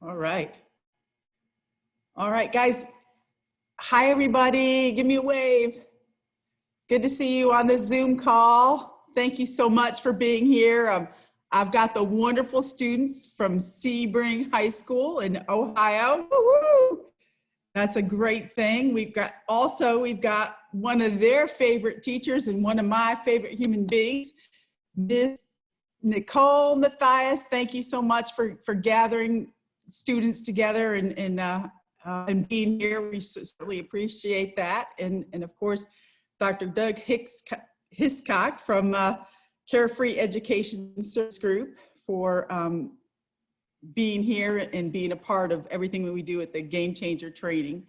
All right. All right, guys. Hi, everybody. Give me a wave. Good to see you on this Zoom call. Thank you so much for being here. I've got the wonderful students from Sebring High School in Ohio. Woo-hoo! That's a great thing. We've got one of their favorite teachers and one of my favorite human beings, Ms. Nicole Matthias. Thank you so much for gathering students together and being here. We certainly appreciate that. And of course, Dr. Doug Hiscock from Carefree Education Service Group for being here and being a part of everything that we do at the Game Changer Training.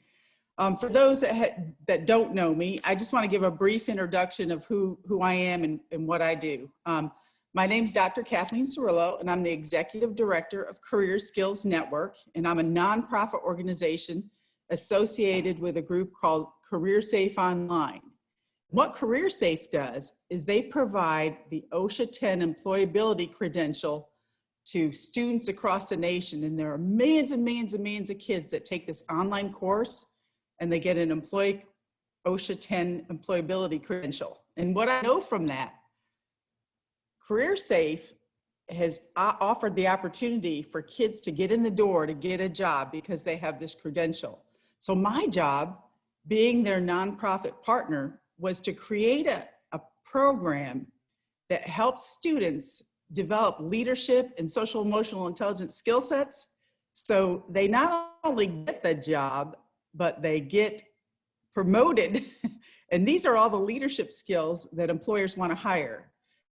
For those that don't know me, I just want to give a brief introduction of who I am and what I do. My name's Dr. Kathleen Cirillo, and I'm the Executive Director of Career Skills Network, and I'm a nonprofit organization associated with a group called Career Safe Online. What Career Safe does is they provide the OSHA 10 employability credential to students across the nation, and there are millions and millions and millions of kids that take this online course, and they get an OSHA 10 employability credential. And what I know from that, Career Safe has offered the opportunity for kids to get in the door to get a job because they have this credential. So my job, being their nonprofit partner, was to create a program that helps students develop leadership and social emotional intelligence skill sets. So they not only get the job, but they get promoted. And these are all the leadership skills that employers want to hire.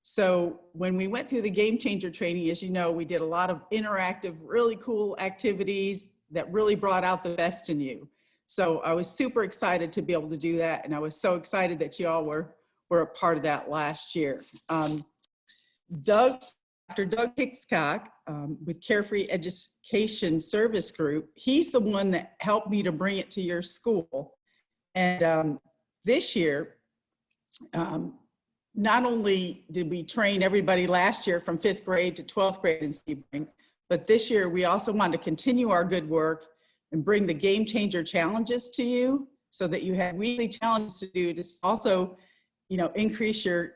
So when we went through the Game Changer training, as you know, we did a lot of interactive, really cool activities that really brought out the best in you. So I was super excited to be able to do that. And I was so excited that you all were a part of that last year. Dr. Doug Hiscock with Carefree Education Service Group, he's the one that helped me to bring it to your school. And this year, not only did we train everybody last year from 5th grade to 12th grade in Sebring, but this year we also want to continue our good work and bring the Game Changer challenges to you so that you have weekly challenges to do to also, increase your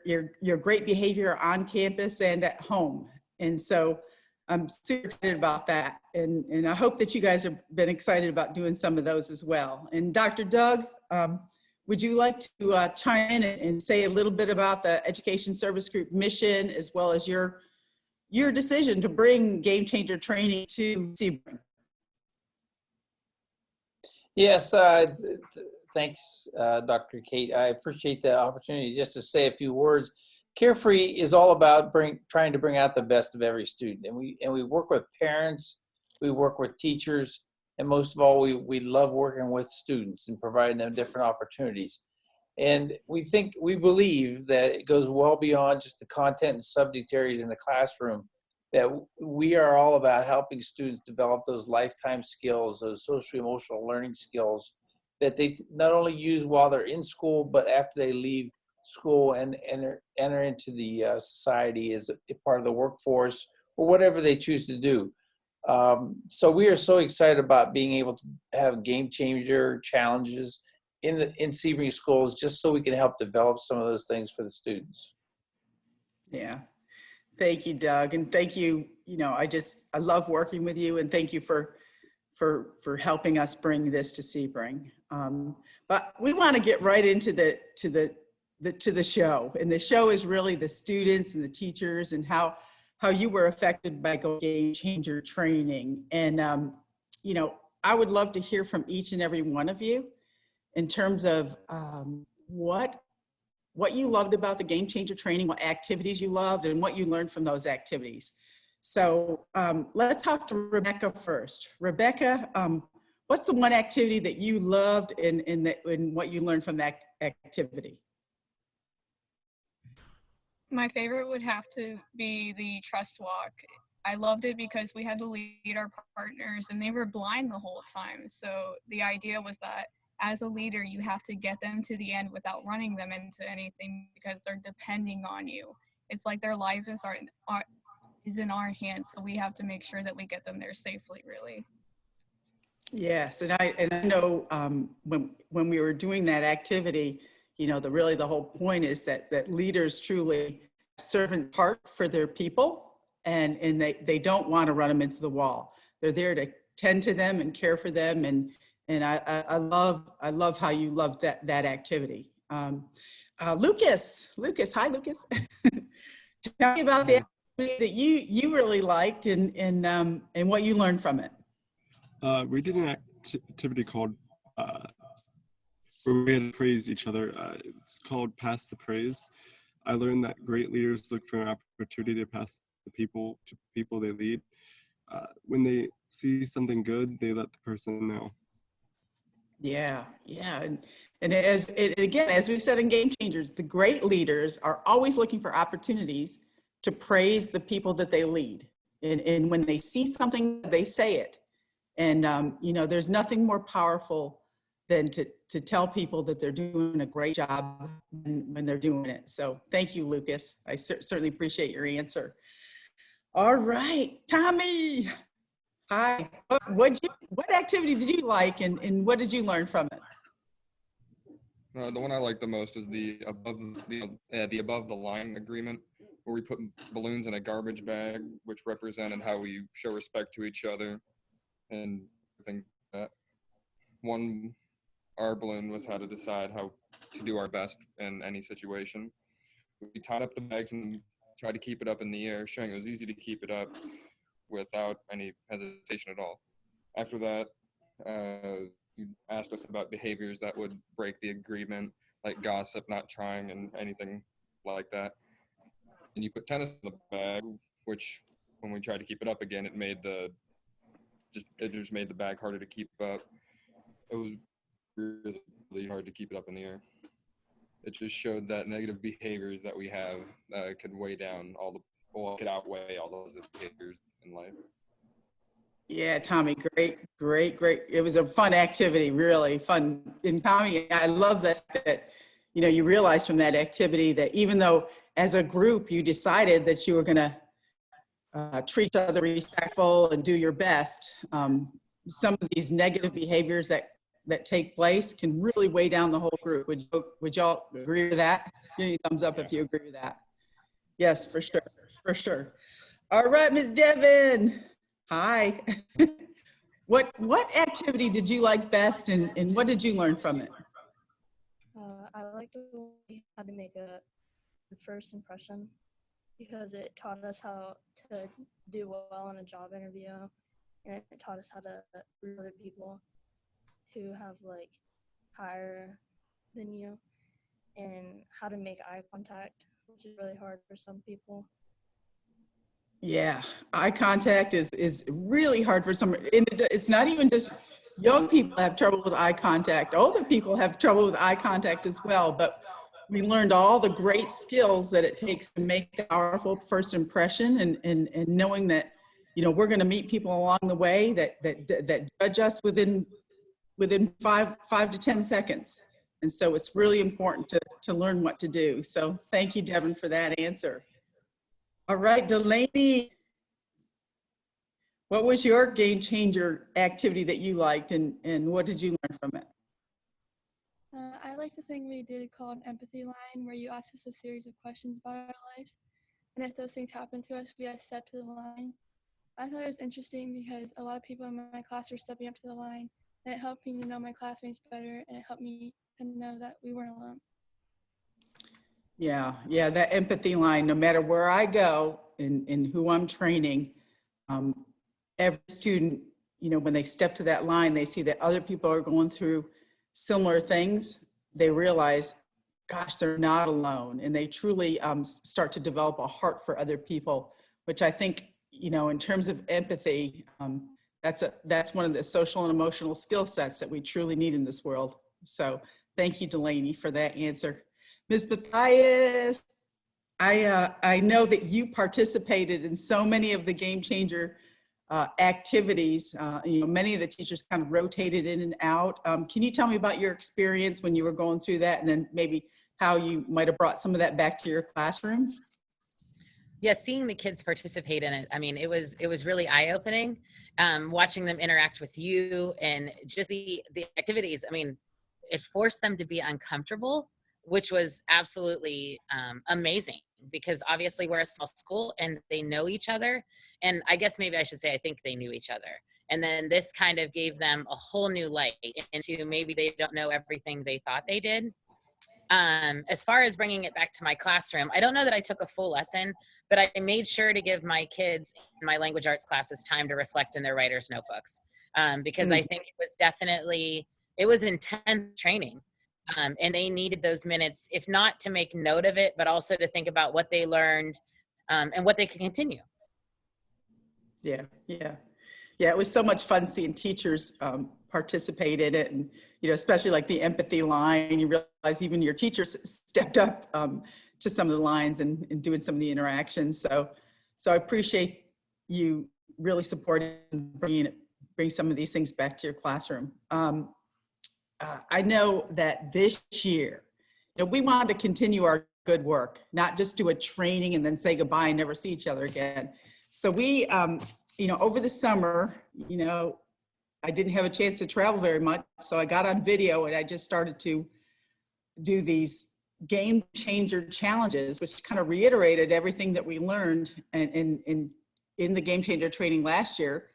great behavior on campus and at home. And so I'm super excited about that. And I hope that you guys have been excited about doing some of those as well. And Dr. Doug, would you like to chime in and say a little bit about the Education Service Group mission, as well as your decision to bring Game Changer training to Sebring? Yes, thanks, Dr. Kate. I appreciate the opportunity just to say a few words. Carefree is all about trying to bring out the best of every student, and we work with parents, we work with teachers, and most of all, we love working with students and providing them different opportunities. And we believe that it goes well beyond just the content and subject areas in the classroom, that we are all about helping students develop those lifetime skills, those social emotional learning skills that they not only use while they're in school, but after they leave school and enter into the society as a part of the workforce or whatever they choose to do. So we are so excited about being able to have Game Changer challenges in Sebring schools, just so we can help develop some of those things for the students. Yeah, thank you, Doug, and thank you. I love working with you, and thank you for helping us bring this to Sebring. But we want to get right into the show, and the show is really the students and the teachers and how you were affected by Game Changer training. And, I would love to hear from each and every one of you in terms of what you loved about the Game Changer training, what activities you loved, and what you learned from those activities. So let's talk to Rebecca first. Rebecca, what's the one activity that you loved and what you learned from that activity? My favorite would have to be the trust walk. I loved it because we had to lead our partners and they were blind the whole time. So the idea was that as a leader, you have to get them to the end without running them into anything because they're depending on you. It's like their life is is in our hands, so we have to make sure that we get them there safely, really. Yes, and I know when we were doing that activity, you know, the whole point is that leaders truly servant heart for their people, and they don't want to run them into the wall. They're there to tend to them and care for them, and I love how you love that activity. Lucas, hi Lucas. Tell me about the activity that you really liked and what you learned from it. We did an activity called where we had to praise each other. It's called Pass the Praise. I learned that great leaders look for an opportunity to pass the people to people they lead. When they see something good, they let the person know. Yeah, and again, as we said in Game Changers, the great leaders are always looking for opportunities to praise the people that they lead. And when they see something, they say it. And you know, there's nothing more powerful than to tell people that they're doing a great job when they're doing it. So thank you, Lucas. I certainly appreciate your answer. All right, Tommy. Hi. What activity did you like, and what did you learn from it? The one I like the most is the above the line agreement, where we put balloons in a garbage bag, which represented how we show respect to each other. And I think that our balloon was how to decide how to do our best in any situation. We tied up the bags and tried to keep it up in the air, showing it was easy to keep it up without any hesitation at all. After that, you asked us about behaviors that would break the agreement, like gossip, not trying, and anything like that. And you put tennis in the bag, which when we tried to keep it up again, it just made the bag harder to keep up. It was really, really hard to keep it up in the air. It just showed that negative behaviors that we have could could outweigh all those behaviors in life. Yeah, Tommy, great. It was a fun activity, really fun. And Tommy, I love that you know, you realized from that activity that even though as a group you decided that you were going to treat each other respectful and do your best, some of these negative behaviors that take place can really weigh down the whole group. Would y'all agree with that? Give me a thumbs up if you agree with that. Yes, for sure. All right, Ms. Devon. Hi. What activity did you like best, and what did you learn from it? I like the way how to make a first impression, because it taught us how to do well in a job interview, and it taught us how to read other people who have like higher than you, and how to make eye contact, which is really hard for some people. Yeah, eye contact is really hard for some. It's not even just young people have trouble with eye contact. Older people have trouble with eye contact as well. But we learned all the great skills that it takes to make a powerful first impression, and knowing that, you know, we're going to meet people along the way that judge us within 5 to 10 seconds. And so it's really important to learn what to do. So thank you, Devin, for that answer. All right, Delaney, what was your game changer activity that you liked, and what did you learn from it? I like the thing we did called empathy line, where you ask us a series of questions about our lives, and if those things happen to us, we had to step to the line. I thought it was interesting because a lot of people in my class were stepping up to the line, and it helped me to know my classmates better, and it helped me to know that we weren't alone. Yeah, that empathy line, no matter where I go and who I'm training, every student, you know, when they step to that line, they see that other people are going through similar things. They realize, gosh, they're not alone. And they truly start to develop a heart for other people, which I think, you know, in terms of empathy, that's one of the social and emotional skill sets that we truly need in this world. So thank you, Delaney, for that answer. Ms. Matthias, I know that you participated in so many of the Game Changer activities. You know, many of the teachers kind of rotated in and out. Can you tell me about your experience when you were going through that, and then maybe how you might have brought some of that back to your classroom? yeah, seeing the kids participate in it, I mean, it was really eye-opening. Watching them interact with you and just the activities. I mean, it forced them to be uncomfortable, which was absolutely amazing, because obviously we're a small school and they know each other. And I guess maybe I should say I think they knew each other. And then this kind of gave them a whole new light into maybe they don't know everything they thought they did. As far as bringing it back to my classroom, I don't know that I took a full lesson, but I made sure to give my kids in my language arts classes time to reflect in their writer's notebooks, because I think it was definitely, it was intense training. And they needed those minutes, if not to make note of it, but also to think about what they learned and what they could continue. Yeah, yeah. Yeah, it was so much fun seeing teachers participate in it, and especially like the empathy line. You realize even your teachers stepped up to some of the lines and doing some of the interactions. So I appreciate you really supporting and bring some of these things back to your classroom. I know that this year, we wanted to continue our good work, not just do a training and then say goodbye and never see each other again. So we, over the summer, I didn't have a chance to travel very much. So I got on video and I just started to do these game changer challenges, which kind of reiterated everything that we learned in the game changer training last year.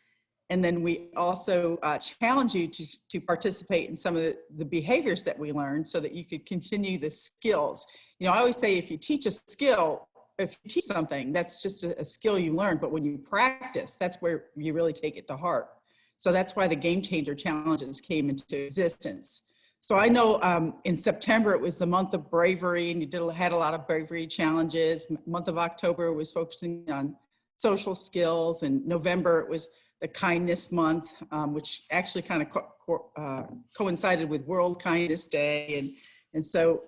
And then we also challenge you to participate in some of the behaviors that we learned so that you could continue the skills. I always say if you teach a skill, if you teach something, that's just a skill you learn. But when you practice, that's where you really take it to heart. So that's why the Game Changer Challenges came into existence. So I know in September, it was the month of bravery, and you had a lot of bravery challenges. Month of October was focusing on social skills, and November, it was the kindness month, which actually kind of coincided with World Kindness Day. And so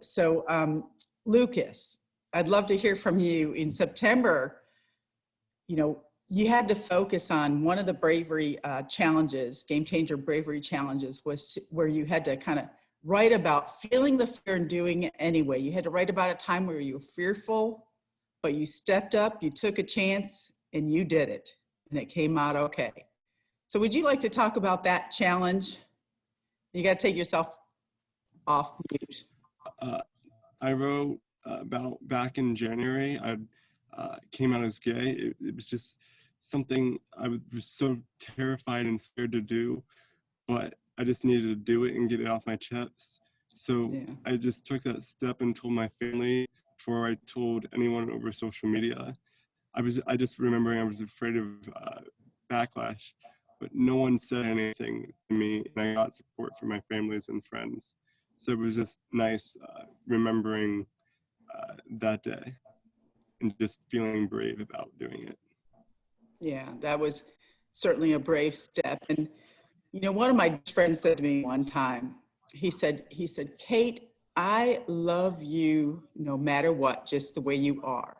Lucas, I'd love to hear from you. In September, you had to focus on one of the bravery challenges, Game Changer bravery challenges, was where you had to kind of write about feeling the fear and doing it anyway. You had to write about a time where you were fearful, but you stepped up, you took a chance, and you did it, and it came out okay. So would you like to talk about that challenge? You got to take yourself off mute. I wrote about back in January, I came out as gay. It was just something I was so terrified and scared to do, but I just needed to do it and get it off my chest. So yeah. I just took that step and told my family before I told anyone over social media. I just remembering I was afraid of backlash, but no one said anything to me, and I got support from my families and friends. So it was just nice remembering that day and just feeling brave about doing it. Yeah, that was certainly a brave step. And one of my friends said to me one time, he said, Kate, I love you no matter what, just the way you are.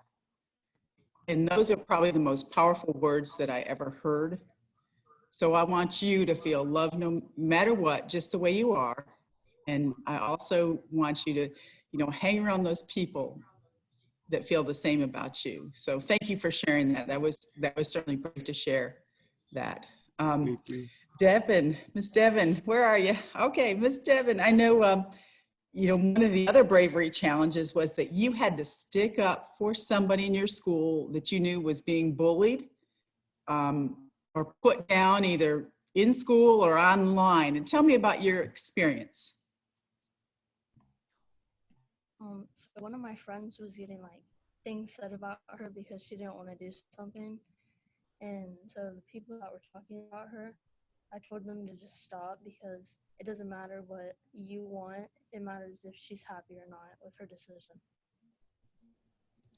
And those are probably the most powerful words that I ever heard. So I want you to feel love no matter what, just the way you are. And I also want you to, hang around those people that feel the same about you. So thank you for sharing that. That was certainly brave to share that. Devin, Miss Devin, where are you? Okay, Miss Devin, I know, one of the other bravery challenges was that you had to stick up for somebody in your school that you knew was being bullied or put down either in school or online. And tell me about your experience. So one of my friends was getting things said about her because she didn't want to do something. And so the people that were talking about her, I told them to just stop because it doesn't matter what you want. It matters if she's happy or not with her decision.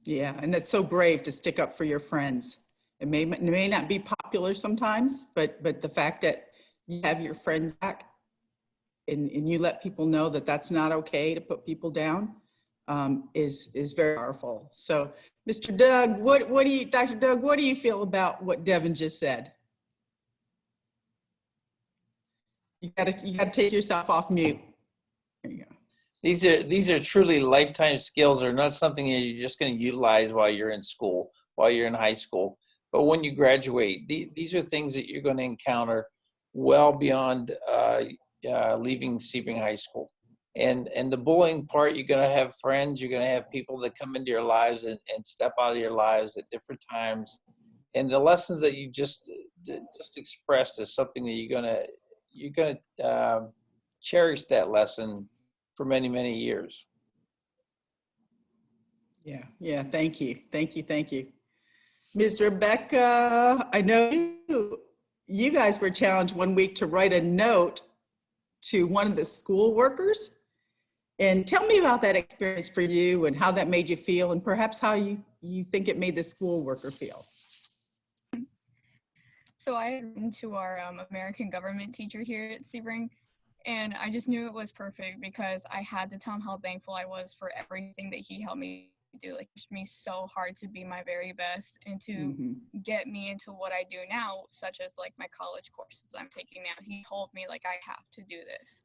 Yeah, and that's so brave to stick up for your friends. It may not be popular sometimes, but the fact that you have your friends back and you let people know that that's not okay to put people down is very powerful. So, Mr. Doug, Dr. Doug, what do you feel about what Devin just said? You gotta take yourself off mute. There you go. These are truly lifetime skills. They're not something that you're just going to utilize while you're in school while you're in high school. But when you graduate, these are things that you're going to encounter well beyond leaving Sebring High School. And the bullying part, you're going to have friends, you're going to have people that come into your lives and step out of your lives at different times. And the lessons that you just expressed is something that you're gonna cherish that lesson for many, many years. Yeah. Thank you. Ms. Rebecca, I know you guys were challenged one week to write a note to one of the school workers. And tell me about that experience for you and how that made you feel, and perhaps how you think it made the school worker feel. So I had written to our American government teacher here at Sebring, and I just knew it was perfect because I had to tell him how thankful I was for everything that he helped me do. Like, it pushed me so hard to be my very best and to get me into what I do now, such as like my college courses I'm taking now. He told me like I have to do this.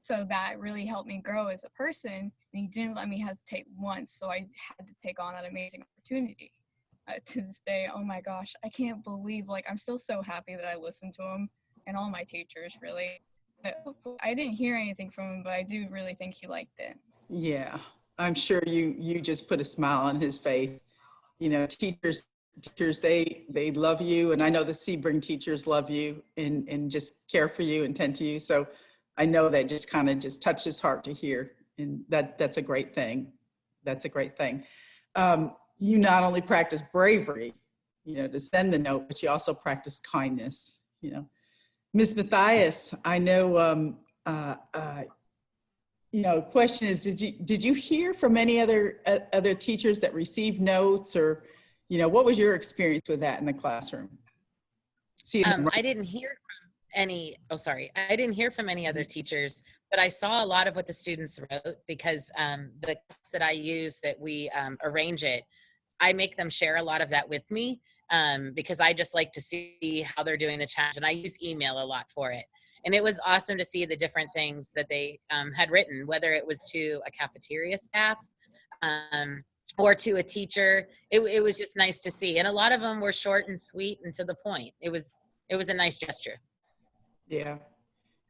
So that really helped me grow as a person, and he didn't let me hesitate once, so I had to take on that amazing opportunity. To this day, oh my gosh, I can't believe, like, I'm still so happy that I listened to him and all my teachers, really. But I didn't hear anything from him, but I do really think he liked it. Yeah, I'm sure you just put a smile on his face. You know, teachers, they love you, and I know the Sebring teachers love you and just care for you and tend to you. So I know that just kind of just touched his heart to hear, and that's a great thing. That's a great thing. You not only practice bravery, you know, to send the note, but you also practice kindness. You know, Ms. Matthias, I know. You know, question is, did you hear from any other teachers that received notes, or, you know, what was your experience with that in the classroom? I didn't hear from any. Oh, sorry, I didn't hear from any other teachers, but I saw a lot of what the students wrote because the class that I use, that we arrange it, I make them share a lot of that with me because I just like to see how they're doing the challenge, and I use email a lot for it. And it was awesome to see the different things that they had written, whether it was to a cafeteria staff or to a teacher. It was just nice to see, and a lot of them were short and sweet and to the point. It was a nice gesture. Yeah.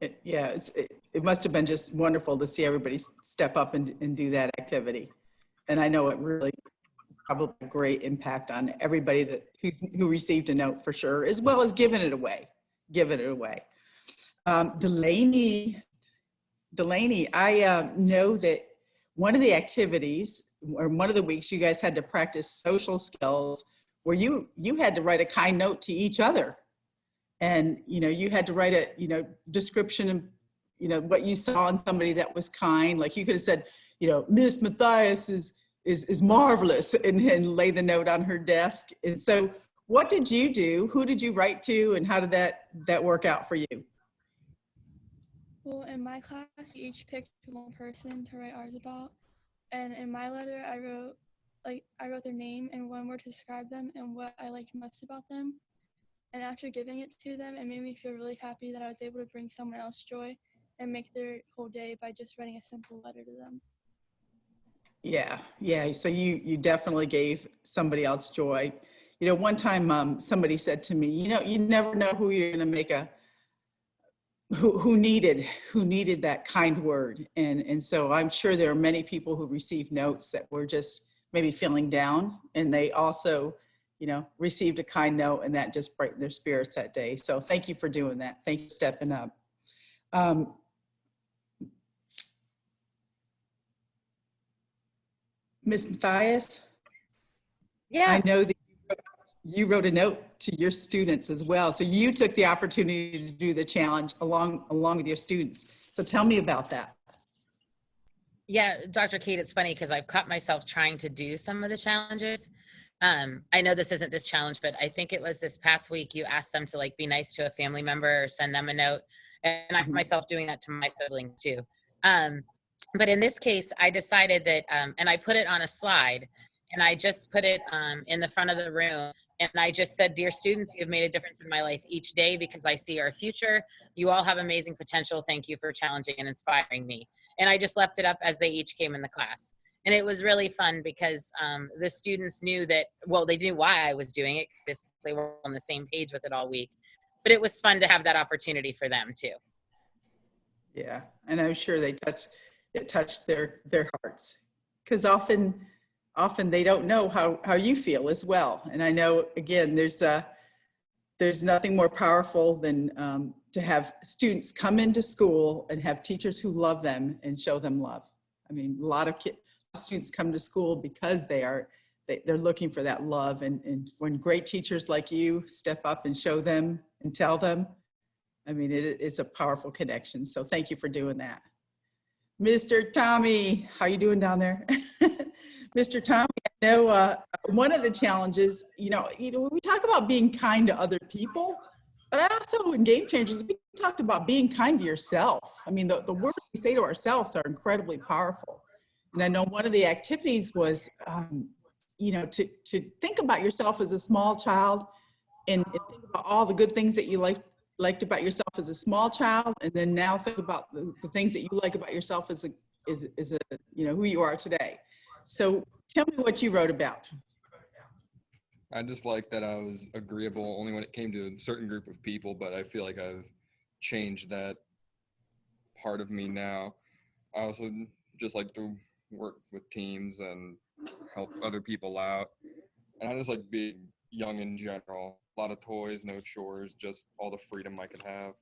It must have been just wonderful to see everybody step up and do that activity. And I know it really probably a great impact on everybody who received a note, for sure, as well as giving it away. Delaney, I know that one of the activities, or one of the weeks, you guys had to practice social skills where you had to write a kind note to each other. And, you know, you had to write a, you know, description of, you know, what you saw in somebody that was kind. Like, you could have said, you know, Miss Matthias is marvelous, and lay the note on her desk. And so what did you do? Who did you write to, and how did that work out for you? Well, in my class, we each picked one person to write ours about. And in my letter, I wrote their name and one word to describe them and what I liked most about them. And after giving it to them, it made me feel really happy that I was able to bring someone else joy and make their whole day by just writing a simple letter to them. Yeah. So you definitely gave somebody else joy. You know, one time somebody said to me, you know, you never know who you're going to make who needed that kind word. And so I'm sure there are many people who received notes that were just maybe feeling down, and they also, you know, received a kind note, and that just brightened their spirits that day. So thank you for doing that. Thank you for stepping up. Ms. Matthias? Yeah. I know that you wrote a note to your students as well. So you took the opportunity to do the challenge along with your students. So tell me about that. Yeah, Dr. Kate, it's funny because I've caught myself trying to do some of the challenges. I know this isn't this challenge, but I think it was this past week you asked them to like be nice to a family member or send them a note. And I caught myself doing that to my sibling too. But in this case, I decided that, and I put it on a slide, and I just put it in the front of the room. And I just said, dear students, you've made a difference in my life each day because I see our future. You all have amazing potential. Thank you for challenging and inspiring me. And I just left it up as they each came in the class. And it was really fun because the students knew that, well, they knew why I was doing it because they were on the same page with it all week. But it was fun to have that opportunity for them too. Yeah, and I'm sure it touched their hearts, because often they don't know how you feel as well. And I know, again, there's nothing more powerful than to have students come into school and have teachers who love them and show them love. I mean, a lot of students come to school because they're looking for that love, and when great teachers like you step up and show them and tell them, I mean, it's a powerful connection. So thank you for doing that. Mr. Tommy, how you doing down there? Mr. Tommy, I know one of the challenges, you know, we talk about being kind to other people, but I also, in Game Changers, we talked about being kind to yourself. I mean, the words we say to ourselves are incredibly powerful. And I know one of the activities was, you know, to think about yourself as a small child and think about all the good things that you liked about yourself as a small child, and then now think about the things that you like about yourself as a you know, who you are today. So tell me what you wrote about. I just like that I was agreeable only when it came to a certain group of people, but I feel like I've changed that part of me now. I also just like to work with teams and help other people out. And I just like being young in general. A lot of toys, no chores, just all the freedom I could have.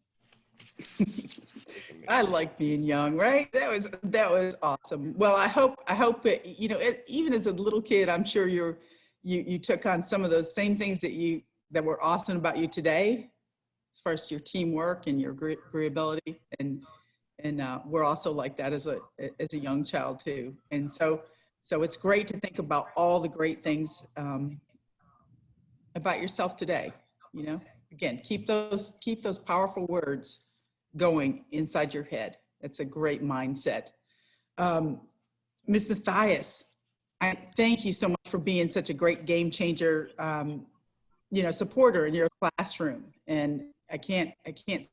I like being young, right? That was awesome. Well, I hope it, you know, even as a little kid, I'm sure you took on some of those same things that were awesome about you today, as far as your teamwork and your agreeability, and we're also like that as a young child too. And so it's great to think about all the great things about yourself today. You know, again, keep those powerful words going inside your head. That's a great mindset. Ms. Matthias, I thank you so much for being such a great game changer, you know, supporter in your classroom. And I can't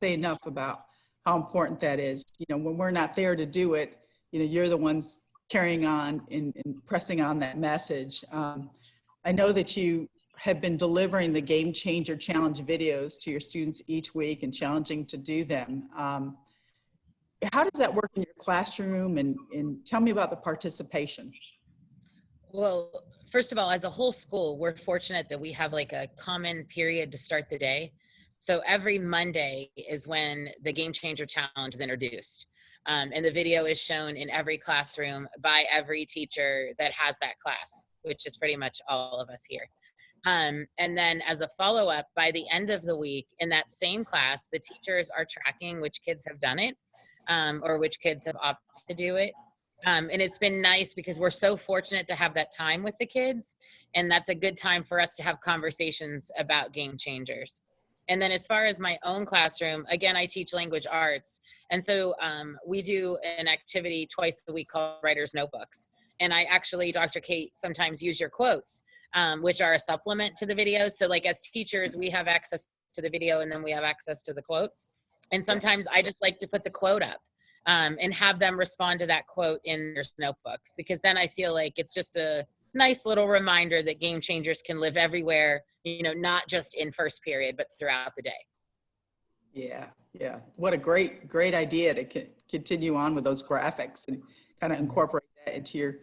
say enough about how important that is. You know, when we're not there to do it, you know, you're the ones carrying on and pressing on that message. I know that you have been delivering the Game Changer Challenge videos to your students each week and challenging to do them. How does that work in your classroom, and tell me about the participation? Well, first of all, as a whole school, we're fortunate that we have like a common period to start the day. So every Monday is when the Game Changer Challenge is introduced. And the video is shown in every classroom by every teacher that has that class, which is pretty much all of us here. And then as a follow-up, by the end of the week in that same class, the teachers are tracking which kids have done it or which kids have opted to do it. And it's been nice because we're so fortunate to have that time with the kids. And that's a good time for us to have conversations about game changers. And then as far as my own classroom, again, I teach language arts. And so we do an activity twice a week called Writer's Notebooks. And I actually, Dr. Kate, sometimes use your quotes, which are a supplement to the video. So like as teachers, we have access to the video and then we have access to the quotes. And sometimes I just like to put the quote up and have them respond to that quote in their notebooks, because then I feel like it's just a nice little reminder that game changers can live everywhere, you know, not just in first period, but throughout the day. Yeah, yeah. What a great idea to continue on with those graphics and kind of incorporate that into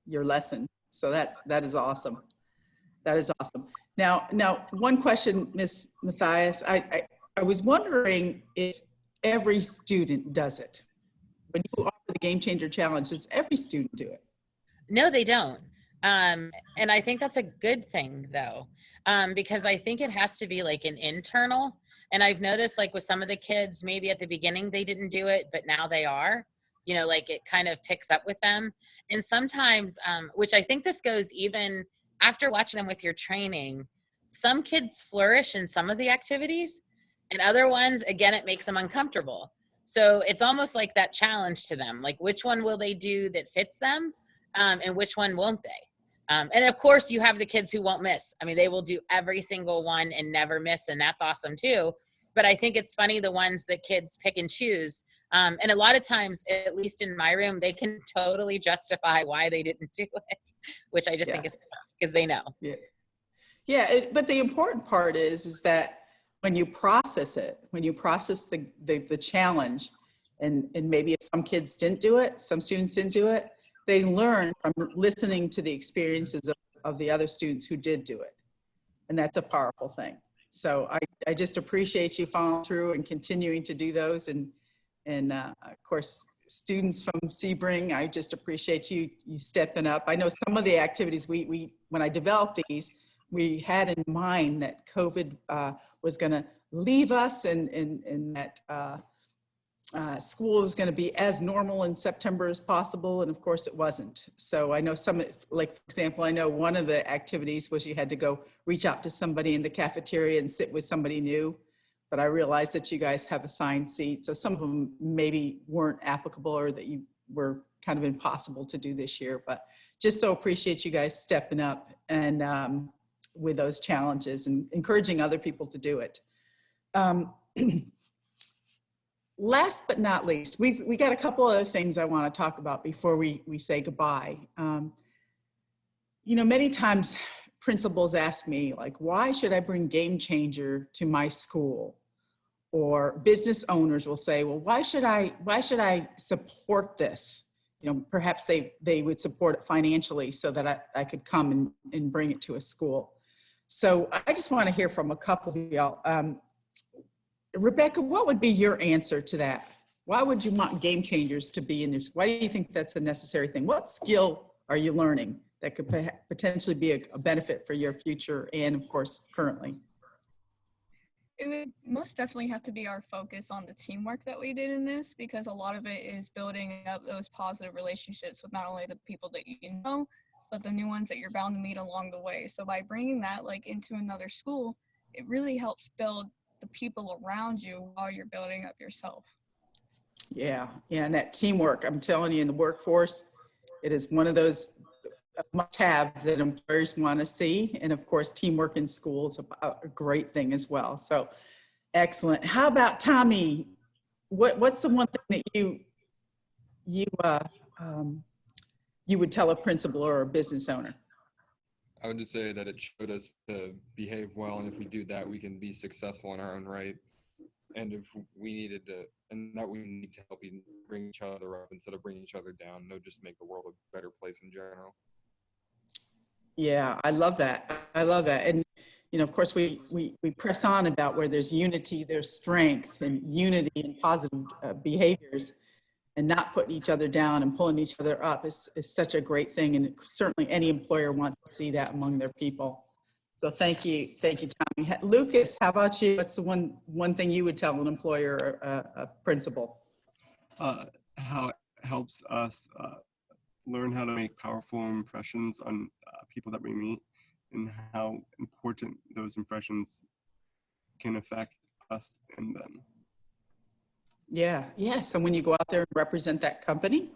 your lesson. So that is awesome. That is awesome. Now one question, Ms. Matthias, I was wondering if every student does it. When you offer the Game Changer Challenge, does every student do it? No, they don't. And I think that's a good thing though, because I think it has to be like an internal. And I've noticed like with some of the kids, maybe at the beginning they didn't do it, but now they are, you know, like it kind of picks up with them. And sometimes, which I think this goes even after watching them with your training, some kids flourish in some of the activities and other ones, again, it makes them uncomfortable. So it's almost like that challenge to them, like which one will they do that fits them and which one won't they? And of course you have the kids who won't miss. I mean, they will do every single one and never miss. And that's awesome too. But I think it's funny, the ones that kids pick and choose And a lot of times, at least in my room, they can totally justify why they didn't do it, which I just think is fun because they know. Yeah. Yeah, but the important part is that when you process it, when you process the challenge, and maybe if some kids didn't do it, some students didn't do it, they learn from listening to the experiences of the other students who did do it. And that's a powerful thing. So I just appreciate you following through and continuing to do those. And of course, students from Sebring, I just appreciate you stepping up. I know some of the activities when I developed these, we had in mind that COVID was going to leave us and that school was going to be as normal in September as possible. And of course it wasn't. So I know like for example, I know one of the activities was you had to go reach out to somebody in the cafeteria and sit with somebody new. But I realized that you guys have assigned seats. So some of them maybe weren't applicable or that you were kind of impossible to do this year. But just so appreciate you guys stepping up and with those challenges and encouraging other people to do it. Last but not least, we got a couple other things I want to talk about before we say goodbye. You know, many times principals ask me, like, why should I bring Game Changer to my school? Or business owners will say, well, why should I support this? You know, perhaps they would support it financially so that I could come and bring it to a school. So I just want to hear from a couple of y'all. Rebecca, what would be your answer to that? Why would you want Game Changers to be in this? Why do you think that's a necessary thing? What skill are you learning that could potentially be a benefit for your future and, of course, currently? It would most definitely have to be our focus on the teamwork that we did in this, because a lot of it is building up those positive relationships with not only the people that you know, but the new ones that you're bound to meet along the way. So by bringing that like into another school, it really helps build the people around you while you're building up yourself. Yeah, and that teamwork, I'm telling you, in the workforce, it is one of those must-haves that employers want to see. And of course, teamwork in school is a great thing as well. So excellent. How about Tommy? What's the one thing that you would tell a principal or a business owner? I would just say that it showed us to behave well, and if we do that, we can be successful in our own right. And if we needed to, and that we need to help bring each other up instead of bringing each other down, no, just make the world a better place in general. Yeah, I love that. I love that. And, you know, of course, we press on about where there's unity, there's strength, and unity and positive behaviors, and not putting each other down and pulling each other up is such a great thing. And certainly any employer wants to see that among their people. So thank you, Tommy. Lucas, how about you? What's the one thing you would tell an employer or a principal? How it helps us learn how to make powerful impressions on people that we meet, and how important those impressions can affect us and them. Yeah. So when you go out there and represent that company,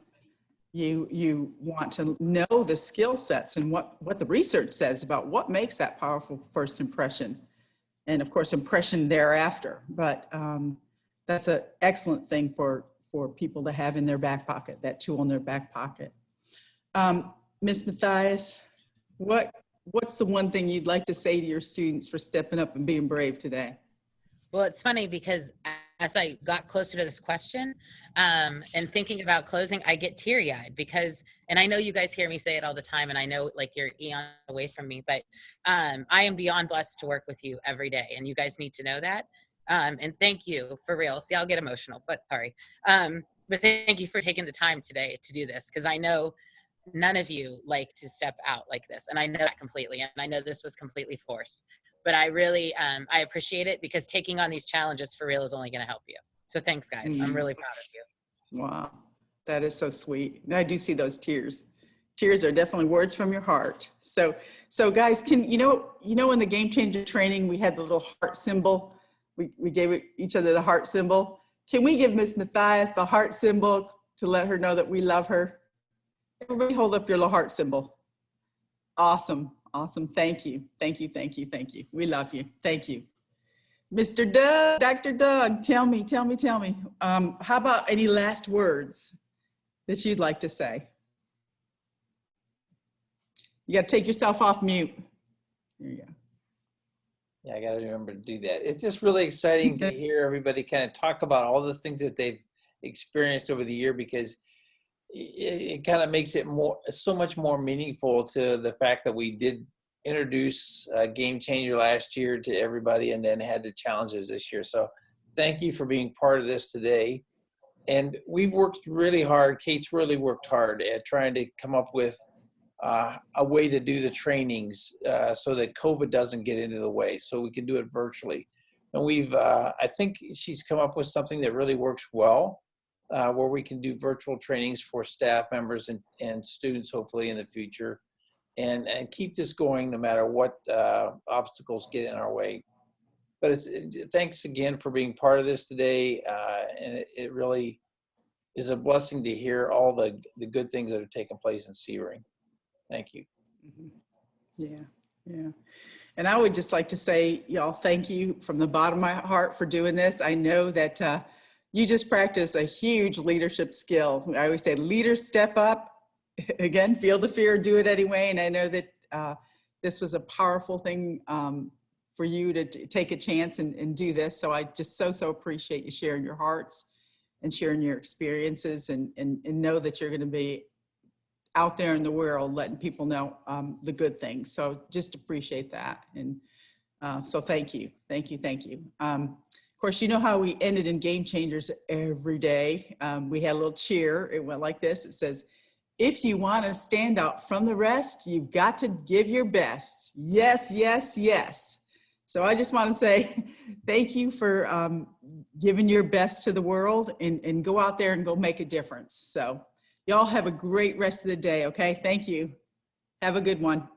you want to know the skill sets and what the research says about what makes that powerful first impression, and of course impression thereafter. But that's an excellent thing for people to have in their back pocket, that tool in their back pocket. Ms. Matthias, what's the one thing you'd like to say to your students for stepping up and being brave today? Well, it's funny because as I got closer to this question and thinking about closing, I get teary-eyed because, and I know you guys hear me say it all the time, and I know like you're eon away from me, but I am beyond blessed to work with you every day, and you guys need to know that. And thank you, for real. See, I'll get emotional, but sorry. But thank you for taking the time today to do this, because I know none of you like to step out like this, and I know that completely, and I know this was completely forced. But I really, I appreciate it, because taking on these challenges for real is only going to help you. So thanks, guys. I'm really proud of you. Wow, that is so sweet. I do see those tears. Tears are definitely words from your heart. So guys, can you know in the Game Changer training we had the little heart symbol. We gave each other the heart symbol. Can we give Miss Matthias the heart symbol to let her know that we love her? Everybody hold up your little heart symbol. Awesome. Thank you. We love you. Thank you. Mr. Doug, Dr. Doug, tell me. How about any last words that you'd like to say? You got to take yourself off mute. There you go. Yeah, I got to remember to do that. It's just really exciting to hear everybody kind of talk about all the things that they've experienced over the year, because it kind of makes it so much more meaningful to the fact that we did introduce a game changer last year to everybody and then had the challenges this year. So thank you for being part of this today. And we've worked really hard. Kate's really worked hard at trying to come up with a way to do the trainings so that COVID doesn't get into the way, so we can do it virtually. And we've, I think she's come up with something that really works well, where we can do virtual trainings for staff members and students, hopefully in the future, and keep this going no matter what obstacles get in our way. But thanks again for being part of this today, and it really is a blessing to hear all the good things that are taking place in Sebring. Thank you. Yeah. And I would just like to say, y'all, thank you from the bottom of my heart for doing this. I know that you just practice a huge leadership skill. I always say, leaders step up. Again, feel the fear, do it anyway. And I know that this was a powerful thing for you to take a chance and do this. So I just so appreciate you sharing your hearts and sharing your experiences, and know that you're going to be out there in the world letting people know the good things. So just appreciate that. And so thank you. Of course, you know how we ended in Game Changers every day. We had a little cheer. It went like this. It says, if you want to stand out from the rest, you've got to give your best. Yes, yes, yes. So I just want to say thank you for giving your best to the world, and go out there and go make a difference. So y'all have a great rest of the day, okay? Thank you. Have a good one.